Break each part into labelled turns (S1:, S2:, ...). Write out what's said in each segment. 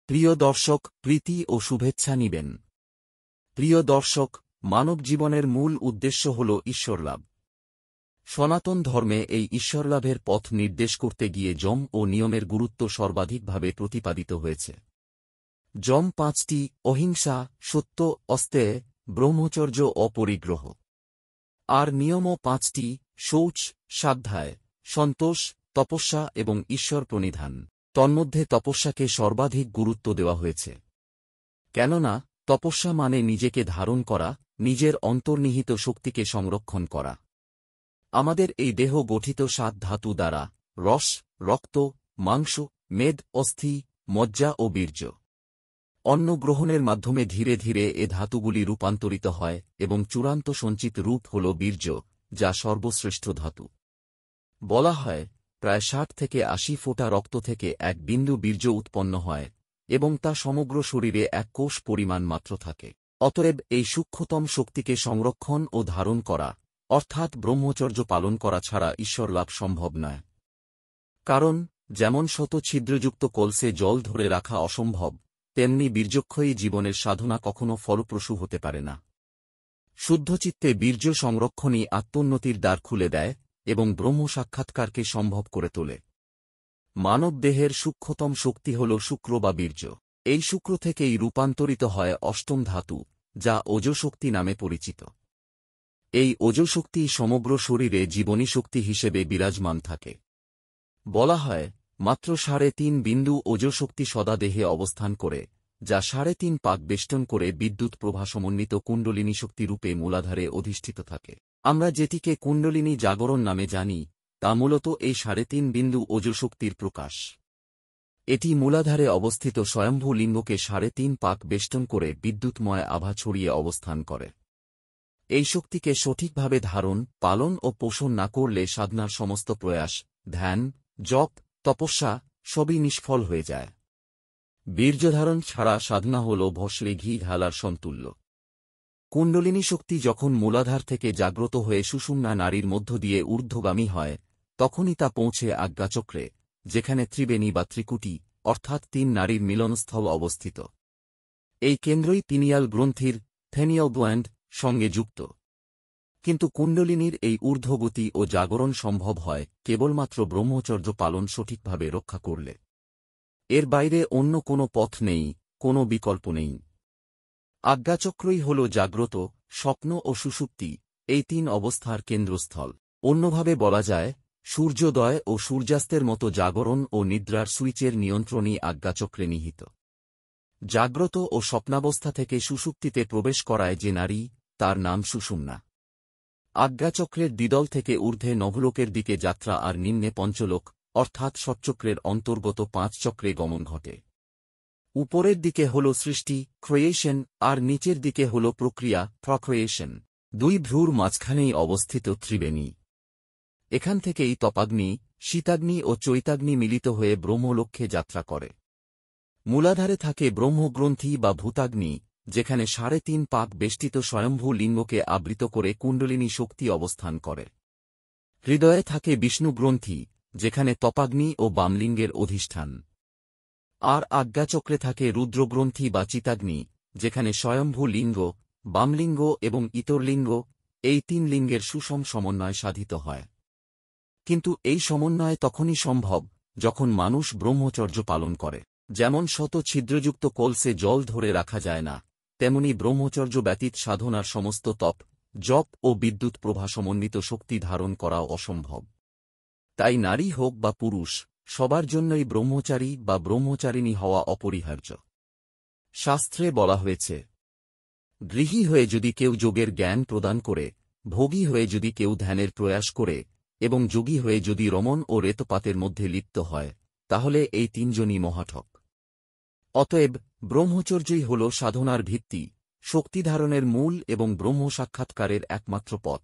S1: প্রিয় দর্শক, প্রীতি ও শুভেচ্ছা নিবেন। প্রিয় দর্শক, মানব জীবনের মূল উদ্দেশ্য হল ঈশ্বরলাভ। সনাতন ধর্মে এই ঈশ্বরলাভের পথ নির্দেশ করতে গিয়ে যম ও নিয়মের গুরুত্ব সর্বাধিকভাবে প্রতিপাদিত হয়েছে। যম 5টি: অহিংসা, সত্য, অস্তেয়, ব্রহ্মচর্য, অপরিগ্রহ। আর নিয়মও 5টি: শৌচ, স্বাধ্যায়, সন্তোষ, তপস্যা এবং ঈশ্বর প্রণিধান। তন্মধ্যে তপস্যাকে সর্বাধিক গুরুত্ব দেওয়া হয়েছে, কেননা তপস্যা মানে নিজেকে ধারণ করা, নিজের অন্তর্নিহিত শক্তিকে সংরক্ষণ করা। আমাদের এই দেহ গঠিত 7 ধাতু দ্বারা: রস, রক্ত, মাংস, মেদ, অস্থি, মজ্জা ও বীর্য। অন্ন গ্রহণের মাধ্যমে ধীরে ধীরে এ ধাতুগুলি রূপান্তরিত হয় এবং চূড়ান্ত সঞ্চিত রূপ হল বীর্য, যা সর্বশ্রেষ্ঠ ধাতু। বলা হয়, প্রায় 60 থেকে 80 ফোঁটা রক্ত থেকে এক বিন্দু বীর্য উৎপন্ন হয় এবং তা সমগ্র শরীরে 1 কোষ পরিমাণ মাত্র থাকে। অতএব এই সূক্ষ্মতম শক্তিকে সংরক্ষণ ও ধারণ করা, অর্থাৎ ব্রহ্মচর্য পালন করা ছাড়া ঈশ্বরলাভ সম্ভব নয়। কারণ যেমন শত ছিদ্রযুক্ত কলসে জল ধরে রাখা অসম্ভব, তেমনি বীর্যক্ষয়ী জীবনের সাধনা কখনও ফলপ্রসূ হতে পারে না। শুদ্ধচিত্তে বীর্য সংরক্ষণই আত্মোন্নতির দ্বার খুলে দেয় এবং ব্রহ্ম সাক্ষাৎকারকে সম্ভব করে তোলে। মানব দেহের সূক্ষ্মতম শক্তি হল শুক্র বা বীর্য। এই শুক্র থেকেই রূপান্তরিত হয় অষ্টম ধাতু, যা ওজঃশক্তি নামে পরিচিত। এই ওজঃশক্তি সমগ্র শরীরে জীবনী শক্তি হিসেবে বিরাজমান থাকে। বলা হয়, মাত্র 3.5 বিন্দু ওজঃশক্তি সদা দেহে অবস্থান করে, যা 3.5 পাক বেষ্টন করে বিদ্যুৎ প্রভা সমন্বিত কুণ্ডলিনী শক্তি রূপে মূলাধারে অধিষ্ঠিত থাকে। আমরা যেটিকে কুণ্ডলিনী জাগরণ নামে জানি, তা মূলত এই 3.5 বিন্দু ওজঃশক্তির প্রকাশ। এটি মূলাধারে অবস্থিত স্বয়ম্ভূ লিঙ্গকে 3.5 পাক বেষ্টন করে বিদ্যুৎময় আভা ছড়িয়ে অবস্থান করে। এই শক্তিকে সঠিকভাবে ধারণ, পালন ও পোষণ না করলে সাধনার সমস্ত প্রয়াস, ধ্যান, জপ, তপস্যা সবই নিষ্ফল হয়ে যায়। বীর্যধারণ ছাড়া সাধনা হল ভস্মে ঘি ঢালার সমতুল্য। কুণ্ডলিনী শক্তি যখন মূলাধার থেকে জাগ্রত হয়ে সুষুম্না নাড়ির মধ্য দিয়ে ঊর্ধ্বগামী হয়, তখনই তা পৌঁছে আজ্ঞাচক্রে, যেখানে ত্রিবেণী বা ত্রিকুটি অর্থাৎ 3 নাড়ির মিলনস্থল অবস্থিত। এই কেন্দ্রই পিনিয়াল গ্রন্থির থেনিয়াল গ্ল্যান্ড সঙ্গে যুক্ত। কিন্তু কুণ্ডলিনীর এই ঊর্ধ্বগতি ও জাগরণ সম্ভব হয় কেবলমাত্র ব্রহ্মচর্য পালন সঠিকভাবে রক্ষা করলে। এর বাইরে অন্য কোনো পথ নেই, কোনো বিকল্প নেই। আজ্ঞাচক্রই হল জাগ্রত, স্বপ্ন ও সুষুপ্তি, এই 3 অবস্থার কেন্দ্রস্থল। অন্যভাবে বলা যায়, সূর্যোদয় ও সূর্যাস্তের মতো জাগরণ ও নিদ্রার সুইচের নিয়ন্ত্রণই আজ্ঞাচক্রে নিহিত। জাগ্রত ও স্বপ্নাবস্থা থেকে সুষুপ্তিতে প্রবেশ করায় যে নারী, তার নাম সুষুম্না। আজ্ঞাচক্রের দ্বিদল থেকে ঊর্ধ্বে নভলোকের দিকে যাত্রা আর নিম্নে পঞ্চলোক অর্থাৎ ষটচক্রের অন্তর্গত 5 চক্রে গমন ঘটে। উপরের দিকে হল সৃষ্টি, ক্রিয়েশন, আর নিচের দিকে হল প্রক্রিয়া, প্রক্রিয়েশন। 2 ভ্রুর মাঝখানেই অবস্থিত ত্রিবেণী। এখান থেকেই তপাগ্নি, শীতাগ্নি ও চৈতাগ্নি মিলিত হয়ে ব্রহ্মলক্ষ্যে যাত্রা করে। মূলাধারে থাকে ব্রহ্মগ্রন্থি বা ভূতাগ্নি, যেখানে 3.5 পাক বেষ্টিত স্বয়ম্ভূ লিঙ্গকে আবৃত করে কুণ্ডলিনী শক্তি অবস্থান করে। হৃদয়ে থাকে বিষ্ণুগ্রন্থি, যেখানে তপাগ্নি ও বামলিঙ্গের অধিষ্ঠান। আর আজ্ঞাচক্রে থাকে রুদ্রগ্রন্থি বা চিতাগ্নি, যেখানে স্বয়ম্ভূ লিঙ্গ, বামলিঙ্গ এবং ইতরলিঙ্গ, এই 3 লিঙ্গের সুষম সমন্বয় সাধিত হয়। কিন্তু এই সমন্বয় তখনই সম্ভব যখন মানুষ ব্রহ্মচর্য পালন করে। যেমন শত ছিদ্রযুক্ত কলসে জল ধরে রাখা যায় না, তেমনি ব্রহ্মচর্য ব্যতীত সাধনার সমস্ত তপ, জপ ও বিদ্যুৎ প্রভা সমন্বিত শক্তি ধারণ করাও অসম্ভব। তাই নারী হোক বা পুরুষ, সবার জন্যই ব্রহ্মচারী বা ব্রহ্মচারিণী হওয়া অপরিহার্য। শাস্ত্রে বলা হয়েছে, গৃহী হয়ে যদি কেউ যোগের জ্ঞান প্রদান করে, ভোগী হয়ে যদি কেউ ধ্যানের প্রয়াস করে এবং যোগী হয়ে যদি রমণ ও রেতপাতের মধ্যে লিপ্ত হয়, তাহলে এই 3 জনই মহাঠক। অতএব ব্রহ্মচর্যই হল সাধনার ভিত্তি, শক্তিধারণের মূল এবং ব্রহ্ম সাক্ষাৎকারের একমাত্র পথ।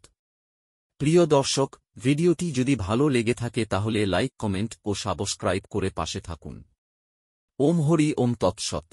S1: প্রিয় দর্শক, ভিডিওটি যদি ভালো লেগে থাকে তাহলে লাইক, কমেন্ট ও সাবস্ক্রাইব করে পাশে থাকুন। ওম হরি ওম তৎসৎ।